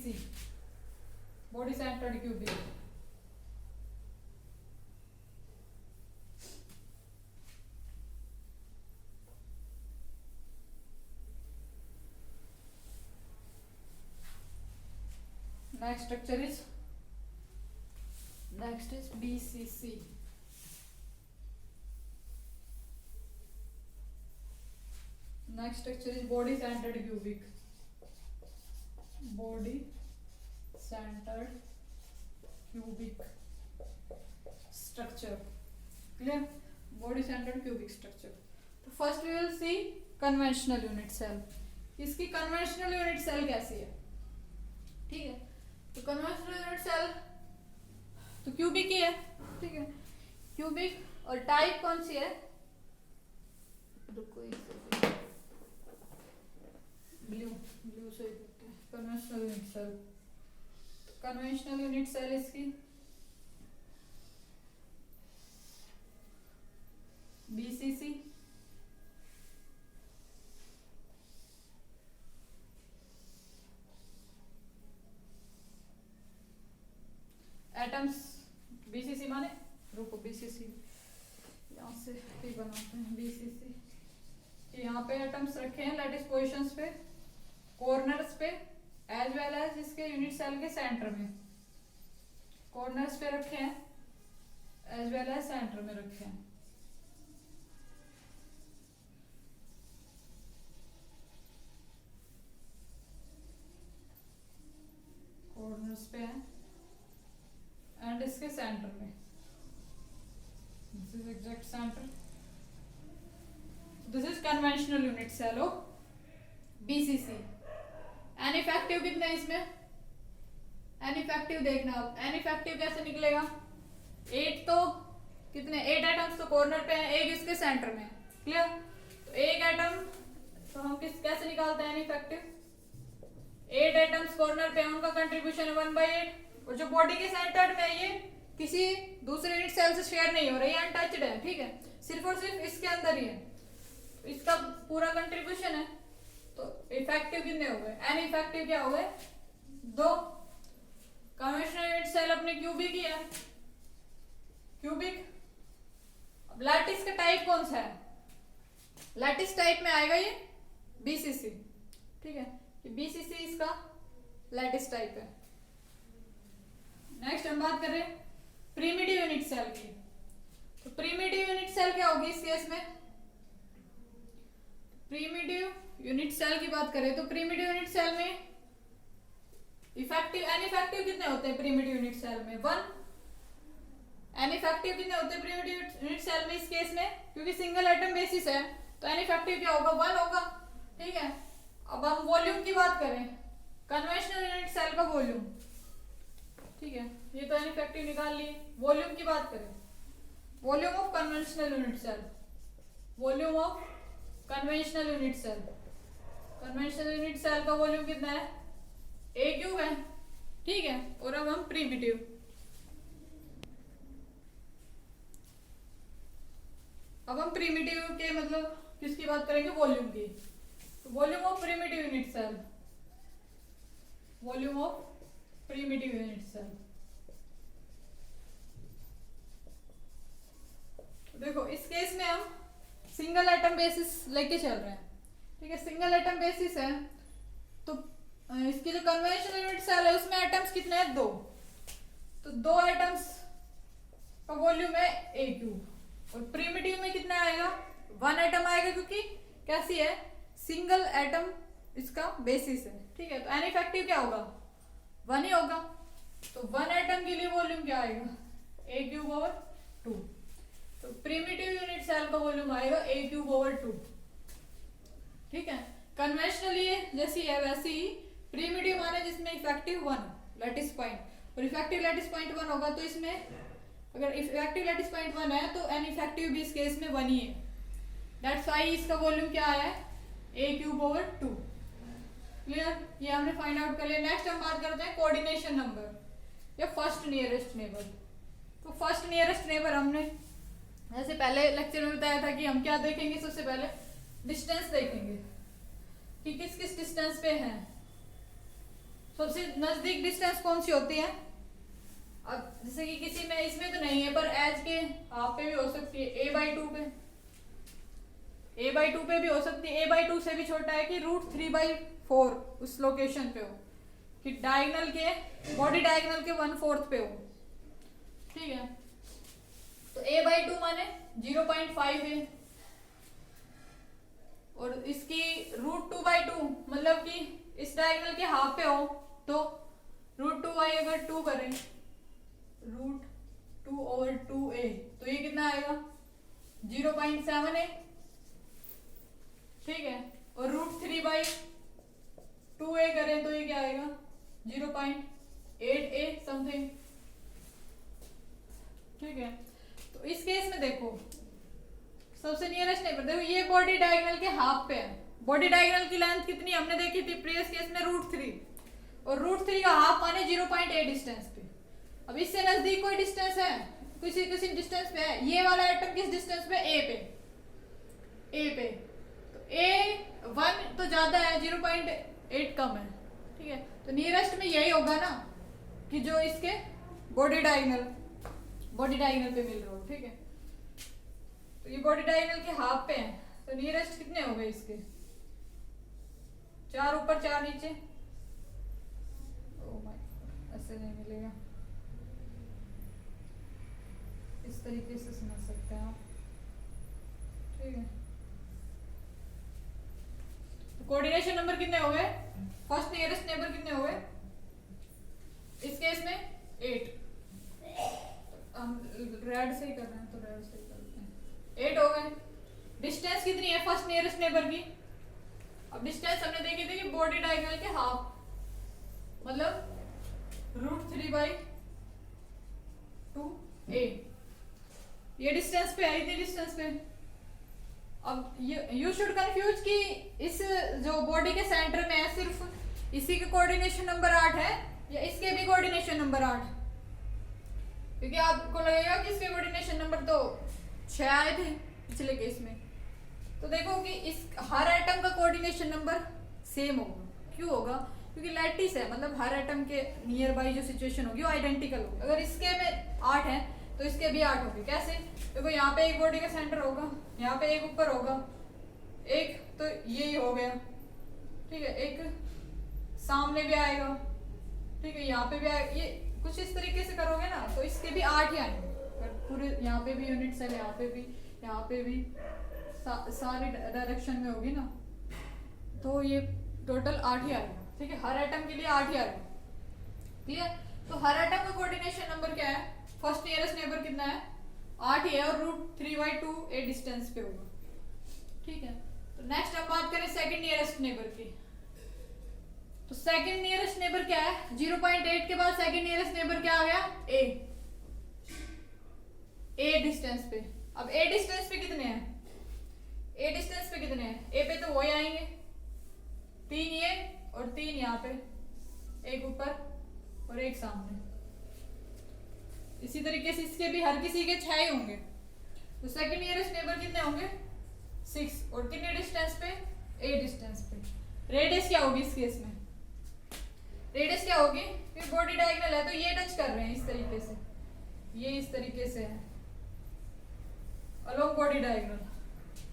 BCC, body centered cubic. Next structure is BCC. Next structure is body centered cubic. Body centered cubic structure. Clear? Body centered cubic structure. तो first we will see conventional unit cell. इसकी conventional unit cell कैसी है? ठीक है, तो conventional unit cell तो cubic ही है, ठीक है, क्यूबिक। और टाइप कौन सी है? रुको ब्लू से conventional unit cell. Conventional unit cell इसकी BCC, एटम्स BCC माने, रुको BCC यहाँ से भी बनाते हैं। BCC यहाँ पे एटम्स रखे हैं लैटिस पोजीशंस पे, कॉर्नर्स पे, एज वेल एज इसके यूनिट सेल के सेंटर में। कॉर्नर्स पे रखे हैं एज वेल एज सेंटर में रखे हैं। कॉर्नर्स पे है एंड इसके सेंटर में। This is exact centre. This is conventional unit cell of BCC। An effective कितने हैं इसमें? एन इफेक्टिव देखना अब, एन इफेक्टिव कैसे निकलेगा? 8 तो कितने, 8 एटम्स तो कॉर्नर पे हैं, एक इसके सेंटर में। क्लियर? तो एक एटम तो हम कैसे निकालते हैं एन इफेक्टिव? 8 एटम्स कॉर्नर पे हैं, उनका कंट्रीब्यूशन है 1/8। और जो बॉडी के सेंटर में है ये किसी दूसरे यूनिट सेल से शेयर नहीं हो रहा, ये अनटच्ड है, ठीक है, सिर्फ और सिर्फ इसके अंदर ही है, इसका पूरा कंट्रीब्यूशन है। तो इफेक्टिव कितने हो गए? एन इफेक्टिव क्या हो गए? 2। कन्वेंशनल यूनिट सेल अपने क्यूबिक ही है, क्यूबिक। अब लैटिस का टाइप कौन सा है? लैटिस टाइप में आएगा ये BCC, ठीक है, ये BCC इसका लैटिस टाइप है। नेक्स्ट हम बात कर रहे हैं प्रीमिटिव यूनिट सेल की। तो प्रीमिटिव यूनिट सेल क्या होगी इस केस में? प्रीमिटिव यूनिट सेल की बात करें तो प्रीमिटिव यूनिट सेल में इफेक्टिव, एन इफेक्टिव कितने होते हैं प्रीमिटिव यूनिट सेल में? 1। एन इफेक्टिव कितने होते हैं प्रीमिटिव यूनिट सेल में इस केस में? क्योंकि सिंगल एटम बेसिस है तो एन इफेक्टिव क्या होगा? 1 होगा, ठीक है। अब हम वॉल्यूम की बात करें, कन्वेंशनल यूनिट सेल का वॉल्यूम, ठीक है, ये तो एन इफेक्टिव निकाल लिए। वॉल्यूम की बात करें, volume of conventional unit cell, volume of conventional unit cell, conventional unit cell का वॉल्यूम कितना है? A क्यूब है, ठीक है। और अब हम प्रीमिटिव, अब हम प्रीमिटिव के मतलब किसकी बात करेंगे? वॉल्यूम की। तो volume of primitive unit cell, volume of primitive unit cell. देखो इस केस में हम सिंगल एटम बेसिस लेके चल रहे हैं, ठीक है, सिंगल एटम बेसिस है। तो इसकी जो कन्वेंशनल यूनिट सेल है उसमें एटम्स कितने हैं? 2। तो 2 एटम्स का वॉल्यूम है A क्यूब। और प्रीमिटिव में कितना आएगा? 1 एटम आएगा, क्योंकि कैसी है? सिंगल एटम इसका बेसिस है, ठीक है। तो एन इफेक्टिव क्या होगा? 1 ही होगा। तो 1 एटम के लिए वॉल्यूम क्या आएगा? A cube over 2। तो प्रीमिटिव यूनिट सेल का वॉल्यूम आएगा A क्यूब ओवर 2, ठीक है। कन्वेंशनल ये जैसी है वैसी ही प्रीमिटिव माने जिसमें इफेक्टिव 1 लैटिस पॉइंट, और इफेक्टिव लैटिस पॉइंट 1 होगा, तो इसमें अगर इफेक्टिव लैटिस पॉइंट 1 है तो एन इफेक्टिव भी इस केस में 1 ही है। दैट्स व्हाई इसका वॉल्यूम क्या आया है? A cube over 2। क्लियर? ये हमने फाइंड आउट कर लिया। नेक्स्ट हम बात करते हैं कोऑर्डिनेशन नंबर या फर्स्ट नियरेस्ट नेबर। तो फर्स्ट नियरेस्ट नेबर हमने जैसे पहले लेक्चर में बताया था कि हम क्या देखेंगे, सबसे पहले डिस्टेंस देखेंगे कि किस किस डिस्टेंस पे है। सबसे नजदीक डिस्टेंस कौन सी होती है? अब जैसे कि किसी में इसमें तो नहीं है, पर एज के हाफ पे भी हो सकती है, a/2 पे, a/2 पे भी हो सकती है। a/2 से भी छोटा है कि √3/4 उस लोकेशन पे हो, कि डायगोनल के, बॉडी डायगोनल के 1/4 पे हो, ठीक है। तो a/2 माने 0.5 है, और इसकी √2/2 मतलब कि इस डायगोनल के हाफ पे हो, तो √2y अगर 2 करें, √2/2a, तो ये कितना आएगा? 0.7 है, ठीक है। और √3/2a करें तो ये क्या आएगा? 0.8a समथिंग, ठीक है। तो इस केस में देखो सबसे नियरेस्ट नेबर, देखो ये बॉडी डायगोनल के हाफ पे है। बॉडी डायगोनल की लेंथ कितनी हमने देखी थी प्रीवियस केस में? √3, और √3 का हाफ माने 0.8 डिस्टेंस पे। अब इससे नजदीक कोई डिस्टेंस है? किसी किसी डिस्टेंस पे है। ये वाला एटम किस डिस्टेंस पे? ए पे, ए पे। तो A1 तो ज्यादा है, 0.8 कम है, ठीक है। तो नियरेस्ट में यही होगा ना, कि जो इसके बॉडी डायगोनल पे मिल रहा हो, ठीक है। तो ये बॉडी डायगोनल के हाफ पे है, तो नियरेस्ट कितने हो गए इसके? 4 ऊपर 4 नीचे। ओह माय गॉड, ऐसे नहीं मिलेगा, इस तरीके से समझ सकते हैं आप, ठीक है। तो कोऑर्डिनेशन नंबर कितने हो गए? फर्स्ट नियरेस्ट नेबर कितने हो गए इस केस में? 8। हम रेड से ही कर रहे हैं, तो रेड से ही करते हैं। 8 हो गए। डिस्टेंस कितनी है फर्स्ट नियरेस्ट नेबर की? अब डिस्टेंस हमने देखी थी कि बॉडी डायगोनल के हाफ, मतलब √3/2a, ये डिस्टेंस पे है, इतनी डिस्टेंस पे। अब यू शुड कंफ्यूज कि इस जो बॉडी के सेंटर में है सिर्फ इसी के कोऑर्डिनेशन नंबर 8 है, या इसके भी कोऑर्डिनेशन नंबर 8? क्योंकि आपको लगेगा कि इसके कोऑर्डिनेशन नंबर तो 6 आए थे पिछले केस में। तो देखो कि इस हर एटम का कोऑर्डिनेशन नंबर सेम होगा। क्यों होगा? क्योंकि लैटिस है, मतलब हर एटम के नियर बाई जो सिचुएशन होगी वो आइडेंटिकल होगी। अगर इसके में 8 है तो इसके भी 8 होगी। कैसे? देखो यहाँ पे एक बॉडी का सेंटर होगा, यहाँ पे एक ऊपर होगा, एक तो यही हो गया, ठीक है, एक सामने भी आएगा, ठीक है, यहाँ पे भी आएगा। ये कुछ इस तरीके से करोगे ना तो इसके भी 8 ही आएंगे। पूरे यहाँ पे भी यूनिट सेल, यहाँ पे भी सारी डायरेक्शन में होगी ना, तो ये टोटल 8 ही आएगा, ठीक है। हर एटम के लिए 8 ही आएगा, ठीक है। तो हर एटम का कोऑर्डिनेशन नंबर क्या है? फर्स्ट नियरेस्ट नेबर कितना है? 8 ही है, और √3/2a डिस्टेंस पे होगा, ठीक है। तो नेक्स्ट हम बात करें सेकंड नियरेस्ट नेबर की। तो सेकंड नियरेस्ट नेबर क्या है? 0.8 के बाद सेकंड नियरेस्ट नेबर क्या आ गया? a डिस्टेंस पे। अब a डिस्टेंस पे कितने हैं? a डिस्टेंस पे कितने हैं? a पे तो वही आएंगे, 3 ये और 3 यहाँ पे, एक ऊपर और एक सामने। इसी तरीके से इसके भी हर किसी के 6 ही होंगे। तो सेकंड नियरेस्ट नेबर कितने होंगे? 6, और कितने डिस्टेंस पे? a डिस्टेंस पे। रेडियस क्या होगी इस केस में? रेडियस क्या होगी? फिर बॉडी डायगोनल है तो ये टच कर रहे हैं इस तरीके से, ये इस तरीके से है अलोंग बॉडी डायगोनल,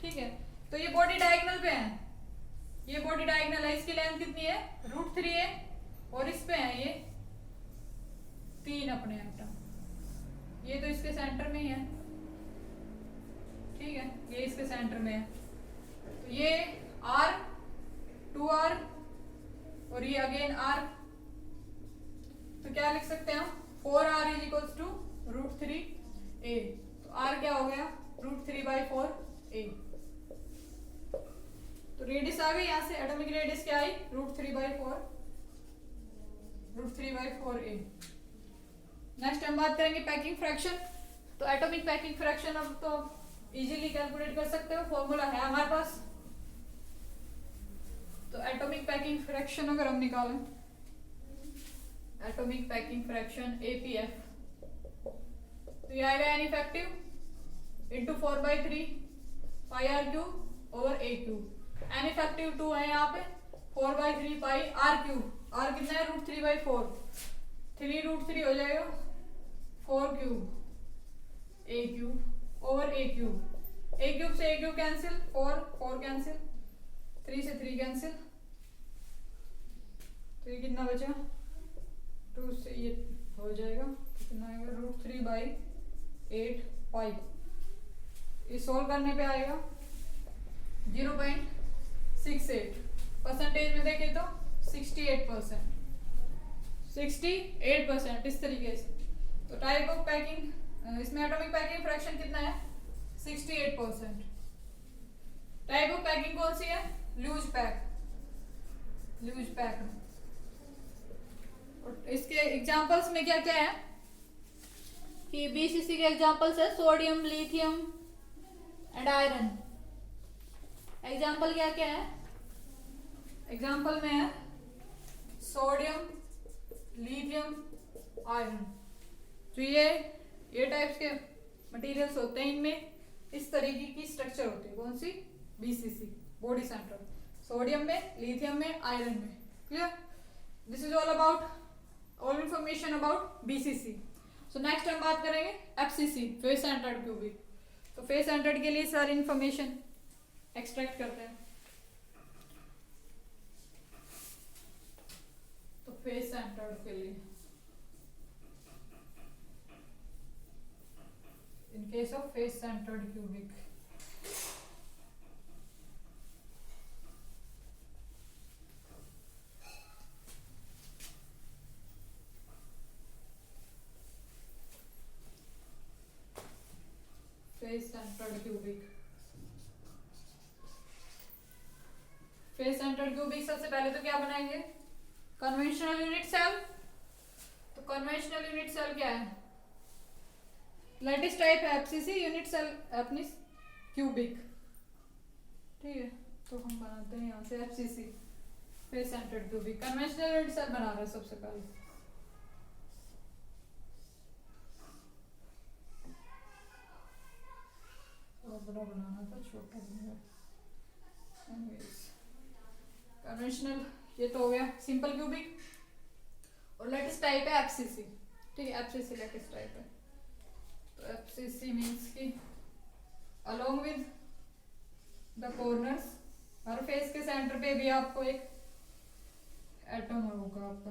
ठीक है। तो ये बॉडी डायगोनल पे है, ये बॉडी डायगोनल है, इसकी लेंथ कितनी है? √3 है, और इस पे है ये 3 अपने एटम, ये तो इसके सेंटर में ही है, ठीक है, ये इसके सेंटर में है। तो ये R, 2R और ये अगेन R, तो क्या लिख सकते हैं हम? 4R = √3a। तो R क्या हो गया? √3/4a। तो रेडियस आ गई, यहाँ से एटॉमिक रेडियस क्या आई? √3/4a। नेक्स्ट हम बात करेंगे पैकिंग फ्रैक्शन। तो एटॉमिक पैकिंग फ्रैक्शन अब तो इजीली कैलकुलेट कर सकते हो, फॉर्मूला है हमारे पास। तो एटॉमिक पैकिंग फ्रैक्शन अगर हम निकालें, एटॉमिक पैकिंग फ्रैक्शन APF, तो ये आएगा an effective into 4/3 πr³ over A³। An effective 2 है यहाँ पे, 4/3 πr³ आर कितना है √3/4, 3√3 हो जाएगा 4³ a³ ओवर a³ से a³ कैंसिल, 4 कैंसिल, 3 से 3 कैंसिल, तो ये कितना बचा 2 से ये हो जाएगा कितना आएगा √3/8 ये सोल्व करने पे आएगा 0.68। परसेंटेज में देखें तो 68%, 68% इस तरीके से। तो टाइप ऑफ पैकिंग, इसमें एटॉमिक पैकिंग फ्रैक्शन कितना है 68%। टाइप ऑफ पैकिंग कौन सी है लूज पैक। और इसके एग्जांपल्स में क्या क्या है कि बीसीसी के एग्जांपल्स है sodium, lithium and iron. Example क्या क्या है, एग्जांपल में है सोडियम, लिथियम, आयरन। तो ये टाइप्स के मटेरियल्स होते हैं, इनमें इस तरीके की स्ट्रक्चर होती है। कौन सी बीसीसी बॉडी सेंटर, सोडियम में, लिथियम में, आयरन में। Clear, this is all about all information about BCC. So next हम बात करेंगे एफसीसी, फेस सेंटर्ड क्यूबिक। तो फेस सेंटर्ड के लिए सारी इंफॉर्मेशन एक्सट्रैक्ट करते हैं। तो फेस सेंटर्ड के लिए in case of face centered cubic, face centered cubic, face centred cubic सबसे पहले तो क्या बनाएंगे कन्वेंशनल यूनिट सेल। तो कन्वेंशनल यूनिट सेल क्या है, लैटिस टाइप है एफसीसी, यूनिट सेल अपनी क्यूबिक। ठीक है, तो हम बनाते हैं यहाँ से FCC face centred cubic. Conventional unit cell बना रहे हैं सबसे पहले। बड़ा बनाना था, छोटा बनाया। कन्वेंशनल ये तो हो गया सिंपल क्यूबिक, और लेटेस्ट टाइप है एफसीसी। ठीक है, एफसीसी लेटेस्ट टाइप है। तो एफसीसी मींस कि along with the corners, her face के सेंटर पे भी आपको एक एटम होगा आपका